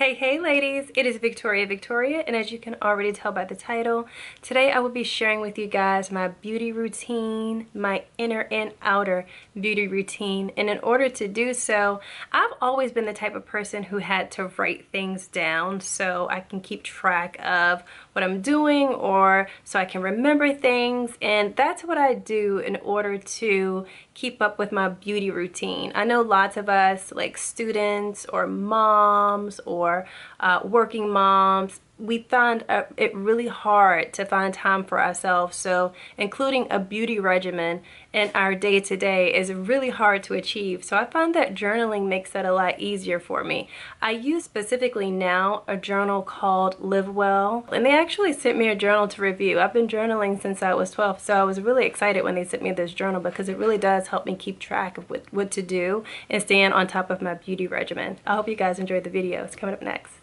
Hey ladies, it is Victoria, and as you can already tell by the title, today I will be sharing with you guys my beauty routine, my inner and outer beauty routine. And in order to do so, I've always been the type of person who had to write things down so I can keep track of what I'm doing or so I can remember things, and that's what I do in order to keep up with my beauty routine. I know lots of us, like students or moms or working moms, we find it really hard to find time for ourselves. So including a beauty regimen in our day-to-day is really hard to achieve. So I find that journaling makes that a lot easier for me. I use specifically now a journal called Live Well, and they actually sent me a journal to review. I've been journaling since I was 12, so I was really excited when they sent me this journal because it really does help me keep track of what to do and staying on top of my beauty regimen. I hope you guys enjoyed the video. It's coming up next.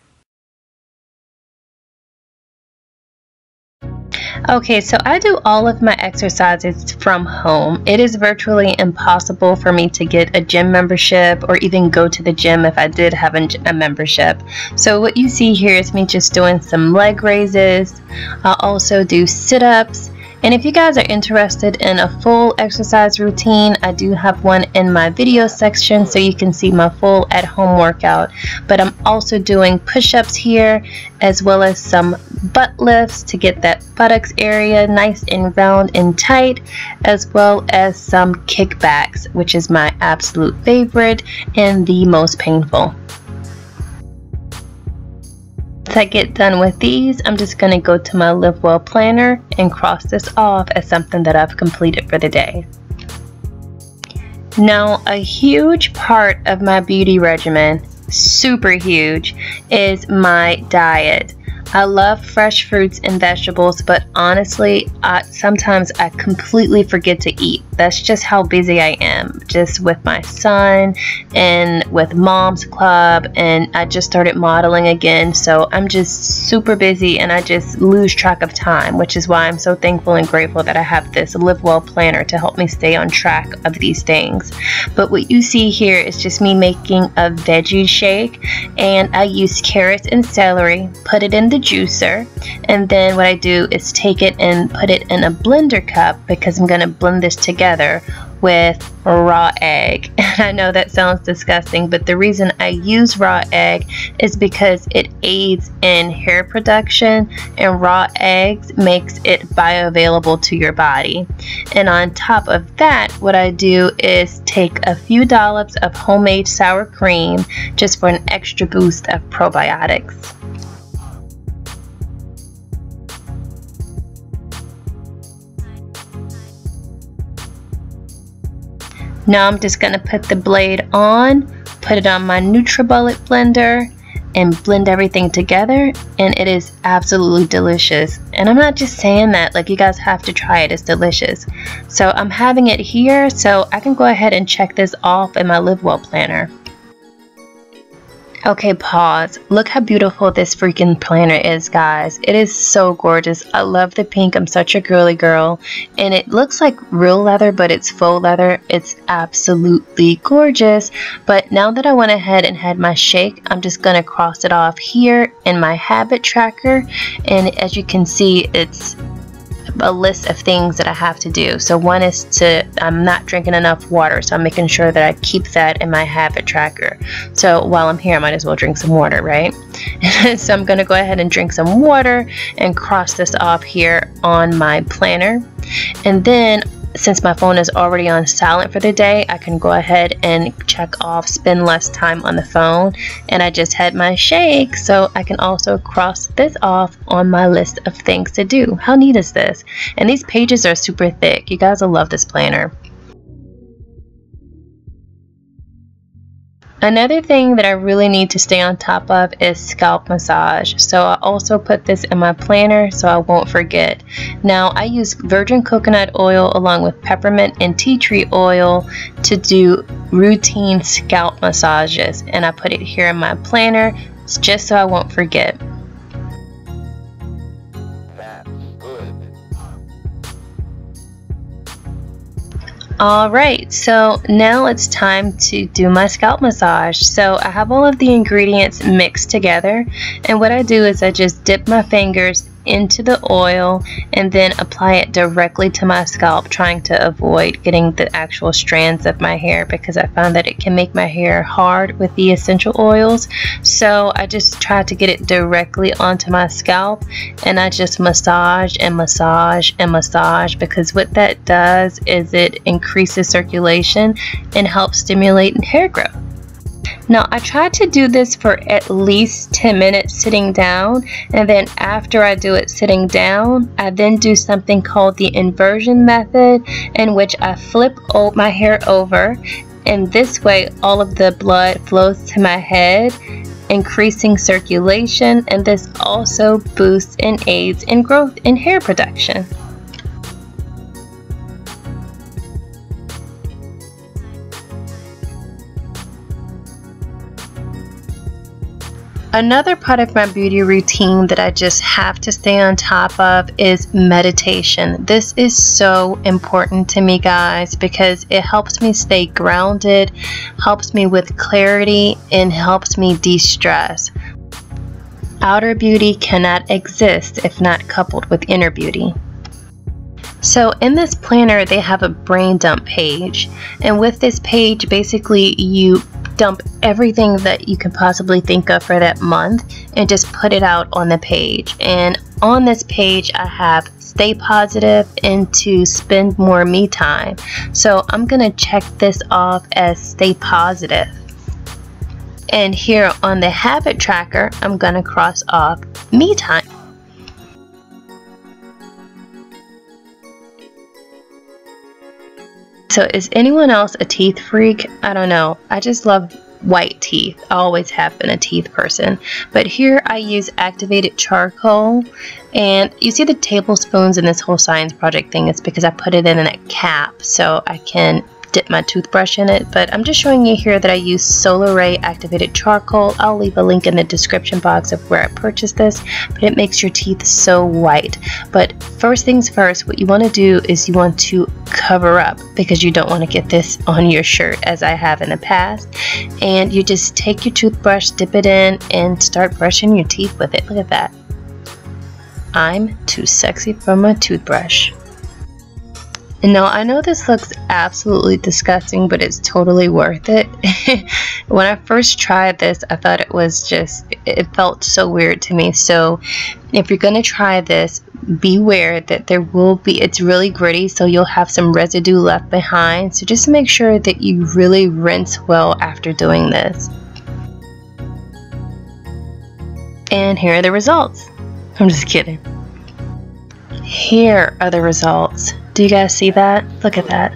Okay, so I do all of my exercises from home. It is virtually impossible for me to get a gym membership or even go to the gym if I did have a membership. So what you see here is me just doing some leg raises. I'll also do sit-ups. And if you guys are interested in a full exercise routine, I do have one in my video section so you can see my full at-home workout. But I'm also doing push-ups here as well as some butt lifts to get that buttocks area nice and round and tight, as well as some kickbacks, which is my absolute favorite and the most painful. Once I get done with these, I'm just going to go to my Live Well planner and cross this off as something that I've completed for the day. Now, a huge part of my beauty regimen, super huge, is my diet. I love fresh fruits and vegetables, but honestly, sometimes I completely forget to eat. That's just how busy I am, just with my son and with mom's club, and I just started modeling again, so I'm just super busy and I just lose track of time, which is why I'm so thankful and grateful that I have this Live Well planner to help me stay on track of these things. But what you see here is just me making a veggie shake, and I use carrots and celery, put it in the juicer, and then what I do is take it and put it in a blender cup because I'm going to blend this together with raw egg. And I know that sounds disgusting, but the reason I use raw egg is because it aids in hair production, and raw eggs makes it bioavailable to your body. And on top of that, what I do is take a few dollops of homemade sour cream just for an extra boost of probiotics. Now I'm just going to put the blade on, put it on my NutriBullet blender, and blend everything together, and it is absolutely delicious. And I'm not just saying that, like, you guys have to try it. It's delicious. So I'm having it here so I can go ahead and check this off in my Live Well planner. Okay, pause. Look how beautiful this freaking planner is, guys. It is so gorgeous. I love the pink. I'm such a girly girl. And it looks like real leather, but it's faux leather. It's absolutely gorgeous. But now that I went ahead and had my shake, I'm just going to cross it off here in my habit tracker. And as you can see, it's a list of things that I have to do. So one is I'm not drinking enough water, so I'm making sure that I keep that in my habit tracker. So while I'm here, I might as well drink some water, right? So I'm going to go ahead and drink some water and cross this off here on my planner. And then, since my phone is already on silent for the day, I can go ahead and check off spend less time on the phone. And I just had my shake, so I can also cross this off on my list of things to do. How neat is this? And these pages are super thick. You guys will love this planner. Another thing that I really need to stay on top of is scalp massage. So I also put this in my planner so I won't forget. Now I use virgin coconut oil along with peppermint and tea tree oil to do routine scalp massages. And I put it here in my planner just so I won't forget. Alright, so now it's time to do my scalp massage. So I have all of the ingredients mixed together, and what I do is I just dip my fingers into the oil and then apply it directly to my scalp, trying to avoid getting the actual strands of my hair because I found that it can make my hair hard with the essential oils. So I just try to get it directly onto my scalp, and I just massage and massage and massage, because what that does is it increases circulation and helps stimulate hair growth. Now I try to do this for at least 10 minutes sitting down, and then after I do it sitting down, I then do something called the inversion method, in which I flip my hair over, and this way all of the blood flows to my head, increasing circulation, and this also boosts and aids in growth in hair production. Another part of my beauty routine that I just have to stay on top of is meditation. This is so important to me, guys, because it helps me stay grounded, helps me with clarity, and helps me de-stress. Outer beauty cannot exist if not coupled with inner beauty. So in this planner, they have a brain dump page, and with this page, basically you dump everything that you can possibly think of for that month and just put it out on the page. And on this page, I have stay positive and to spend more me time. So I'm gonna check this off as stay positive. And here on the habit tracker, I'm gonna cross off me time. So is anyone else a teeth freak? I don't know. I just love white teeth. I always have been a teeth person. But here I use activated charcoal. And you see the tablespoons in this whole science project thing. It's because I put it in a cap so I can dip my toothbrush in it. But I'm just showing you here that I use solar ray activated charcoal. I'll leave a link in the description box of where I purchased this, but it makes your teeth so white. But first things first, what you want to do is you want to cover up, because you don't want to get this on your shirt as I have in the past. And you just take your toothbrush, dip it in, and start brushing your teeth with it. Look at that. I'm too sexy for my toothbrush. Now, I know this looks absolutely disgusting, but it's totally worth it. When I first tried this, I thought it felt so weird to me. So if you're going to try this, beware that it's really gritty, so you'll have some residue left behind. So just make sure that you really rinse well after doing this. And here are the results. I'm just kidding. Here are the results. Do you guys see that? Look at that.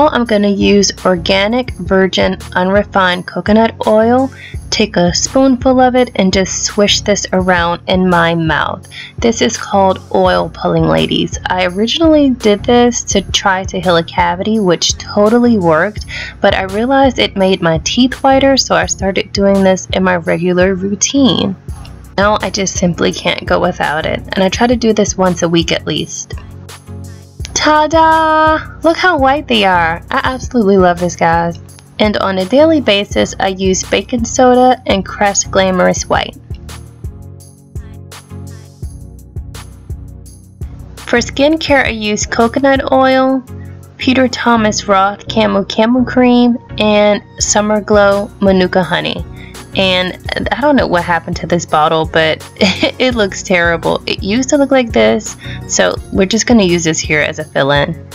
Now I'm going to use organic, virgin, unrefined coconut oil. Take a spoonful of it and just swish this around in my mouth. This is called oil pulling, ladies. I originally did this to try to heal a cavity, which totally worked, but I realized it made my teeth whiter, so I started doing this in my regular routine. Now I just simply can't go without it, and I try to do this once a week at least. Ta-da! Look how white they are. I absolutely love this, guys. And on a daily basis, I use baking soda and Crest Glamorous White. For skincare, I use coconut oil, Peter Thomas Roth Camel Cream, and Summer Glow Manuka Honey. And I don't know what happened to this bottle, but it looks terrible. It used to look like this, so we're just going to use this here as a fill-in.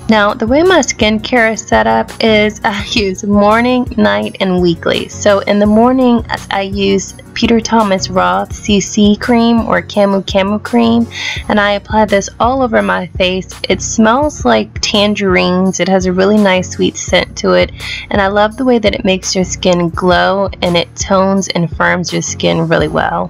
Now, the way my skincare is set up is I use morning, night, and weekly. So in the morning, I use Peter Thomas Roth CC cream or Camel cream, and I apply this all over my face. It smells like tangerines. It has a really nice sweet scent to it, and I love the way that it makes your skin glow, and it tones and firms your skin really well.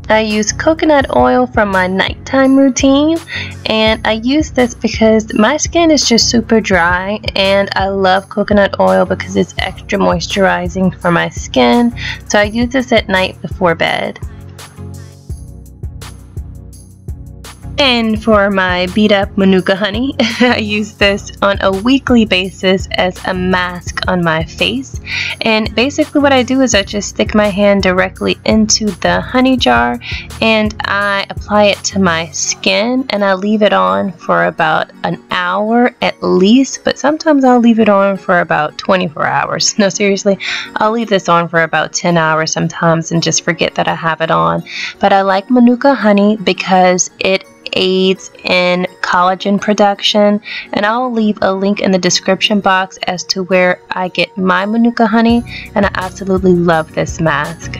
I use coconut oil from my nighttime routine, and I use this because my skin is just super dry, and I love coconut oil because it's extra moisturizing for my skin, so I use this at night before bed. And for my beat up Manuka honey, I use this on a weekly basis as a mask on my face. And basically what I do is I just stick my hand directly into the honey jar and I apply it to my skin, and I leave it on for about an hour at least, but sometimes I'll leave it on for about 24 hours. No, seriously, I'll leave this on for about 10 hours sometimes and just forget that I have it on. But I like Manuka honey because it aids in collagen production, and I'll leave a link in the description box as to where I get my Manuka honey, and I absolutely love this mask.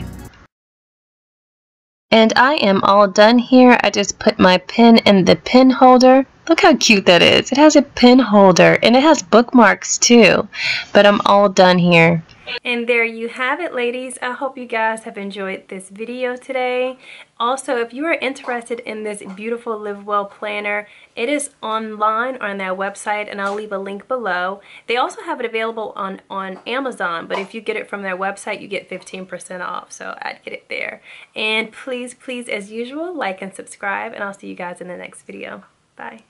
And I am all done here. I just put my pen in the pen holder. Look how cute that is. It has a pen holder and it has bookmarks too. But I'm all done here. And there you have it, ladies. I hope you guys have enjoyed this video today. Also, if you are interested in this beautiful Live Well planner, it is online on their website, and I'll leave a link below. They also have it available on Amazon, but if you get it from their website, you get 15% off, so I'd get it there. And please, as usual, like and subscribe, and I'll see you guys in the next video. Bye.